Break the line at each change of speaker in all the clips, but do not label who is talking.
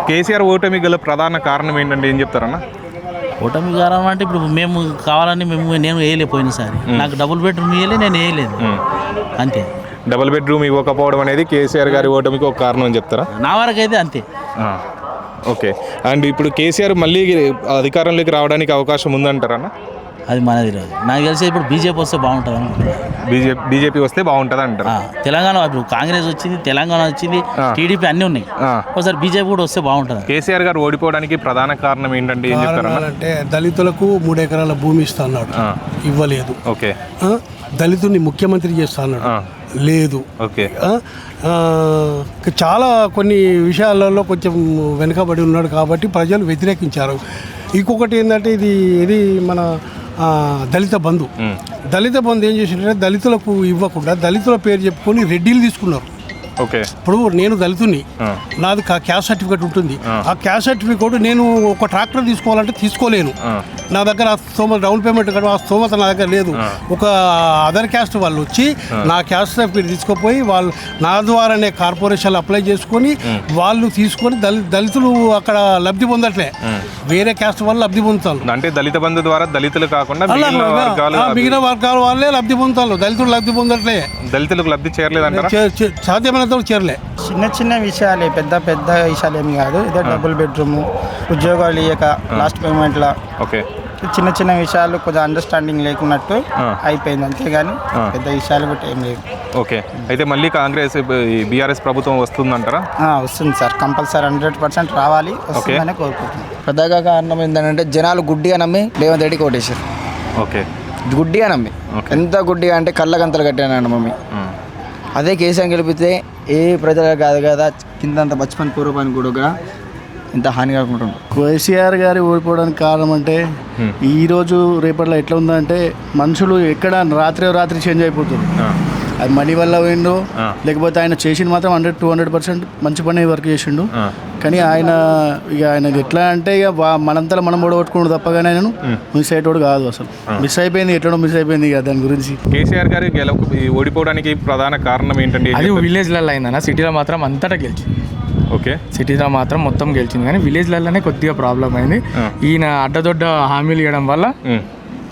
కేసీఆర్ ఓటమి గల ప్రధాన కారణం ఏంటంటే ఏం చెప్తారన్న?
ఓటమి కారణం అంటే ఇప్పుడు మేము కావాలని నేను వేయలేకపోయిన సారి నాకు డబుల్ బెడ్రూమ్ ఇవ్వలే, నేను వేయలేదు అంతే.
డబుల్ బెడ్రూమ్ ఇవ్వకపోవడం అనేది కేసీఆర్ గారి ఓటమికి ఒక కారణం అని చెప్తారా?
నా వరకు అయితే అంతే.
ఓకే. అండ్ ఇప్పుడు కేసీఆర్ మళ్ళీ అధికారంలోకి రావడానికి అవకాశం ఉందంటారన్న?
అది మనది రాదు. నాకు తెలిసి ఇప్పుడు బీజేపీ వస్తే బాగుంటుంది అనుకుంటున్నాను.
బీజేపీ వస్తే బాగుంటుంది అంటారు.
తెలంగాణ ఇప్పుడు కాంగ్రెస్ వచ్చింది, తెలంగాణ వచ్చింది, టీడీపీ అన్నీ ఉన్నాయి. ఒకసారి బీజేపీ కూడా వస్తే బాగుంటుంది.
కేసీఆర్ గారు ఓడిపోవడానికి ప్రధాన కారణం ఏంటంటే ఏం చెప్తారన్న?
అంటే దళితులకు 3 ఎకరాల భూమి ఇస్తా అన్నాడు, ఇవ్వలేదు.
ఓకే.
దళితుడిని ముఖ్యమంత్రి చేస్తా అన్నాడు, లేదు.
ఓకే.
చాలా కొన్ని విషయాలలో కొంచెం వెనుకబడి ఉన్నాడు కాబట్టి ప్రజలు వ్యతిరేకించారు. ఇంకొకటి ఏంటంటే ఇది మన దళిత బంధు ఏం చేసిందంటే దళితులకు ఇవ్వకుండా దళితుల పేరు చెప్పుకొని రెడ్డిలు తీసుకున్నారు.
ఓకే.
ఇప్పుడు నేను దళితుని, నాది క్యాస్ట్ సర్టిఫికేట్ ఉంటుంది. ఆ క్యాస్ట్ సర్టిఫికేట్ నేను ఒక ట్రాక్టర్ తీసుకోవాలంటే తీసుకోలేను, నా దగ్గర డౌన్ పేమెంట్ ఆ స్తోమత నా దగ్గర లేదు. ఒక అదర్ క్యాస్ట్ వాళ్ళు వచ్చి నా క్యాస్ట్ సర్టిఫికేట్ తీసుకుపోయి వాళ్ళు నా ద్వారానే కార్పొరేషన్లు అప్లై చేసుకొని వాళ్ళు తీసుకొని దళితులు అక్కడ లబ్ధి పొందట్లే, వేరే క్యాస్ట్ వాళ్ళు లబ్ధి పొందుతారు.
అంటే దళిత బంధు ద్వారా దళితులు కాకుండా
మిగిలిన వర్గాల వాళ్ళే లబ్ధి పొందుతారు, దళితులు లబ్ధి పొందట్లే.
దళితులకు లబ్ధి చేరలేదంటారా?
సాధ్యమైనంత చేరలే.
చిన్న విషయాలే, పెద్ద విషయాలు ఏమి కాదు. ఇదే డబుల్ బెడ్రూమ్, ఉద్యోగాలు ఇవ్వక లాస్ట్ పేమెంట్లో,
ఓకే,
చిన్న విషయాలు కొంచెం అండర్స్టాండింగ్ లేకున్నట్టు అయిపోయింది, అంతేగాని పెద్ద విషయాలు కూడా ఏం లేవు.
ఓకే. అయితే మళ్ళీ కాంగ్రెస్ బీఆర్ఎస్ ప్రభుత్వం వస్తుందంటారా?
వస్తుంది సార్, కంపల్సరీ 100% రావాలి, వస్తుందనే కోరుకుంటున్నాం.
ప్రధాన కారణం ఏంటంటే జనాలు గుడ్డిగా నమ్మి రేవంత్ రెడ్డికి ఓటేశారు.
ఓకే.
గుడ్డిగా నమ్మి, ఎంత గుడ్డిగా అంటే కళ్ళగంతలు కట్టాను మమ్మీ. అదే కేసీఆర్ గెలిపితే ఏ ప్రజలు కాదు కదా, కిందంత బచ్పన్ పూర్వపాన్ని కూడా ఇంత హాని కాకుండా.
కేసీఆర్ గారి ఓడిపోవడానికి కారణం అంటే ఈరోజు రేపట్లో ఎట్లా ఉందంటే మనుషులు ఎక్కడ రాత్రి చేంజ్ అయిపోతుంది. అది మనీ వల్ల పోయిండు, లేకపోతే ఆయన చేసిండు మాత్రం 100-200% మంచి పని వర్క్ చేసిండు. కానీ ఆయనకి ఎట్లా అంటే ఇక మనంతలో మనం ఓడగొట్టుకున్నాడు తప్పగానే ఆయన మిస్ అయ్యేటోడు కాదు. అసలు మిస్ అయిపోయింది, ఎట్లా మిస్ అయిపోయింది ఇక దాని గురించి.
కేసీఆర్ గారి ఓడిపోవడానికి ప్రధాన కారణం ఏంటంటే
అది విలేజ్లలో అయిందన్న, సిటీలో మాత్రం అంతటా గెలిచింది.
ఓకే.
సిటీలో మాత్రం మొత్తం గెలిచింది, కానీ విలేజ్లలోనే కొద్దిగా ప్రాబ్లం అయింది. ఈయన అడ్డదొడ్డ హామీలు ఇవ్వడం వల్ల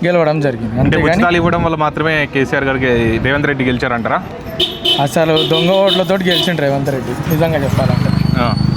గెలవడం జరిగింది.
అంటే ఉచితాలు ఇవ్వడం వల్ల మాత్రమే కేసీఆర్ గారికి రేవంత్ రెడ్డి గెలిచారంటారా?
అసలు దొంగ ఓట్లతో గెలిచిండు రేవంత్ రెడ్డి నిజంగా చెప్పాలంటే.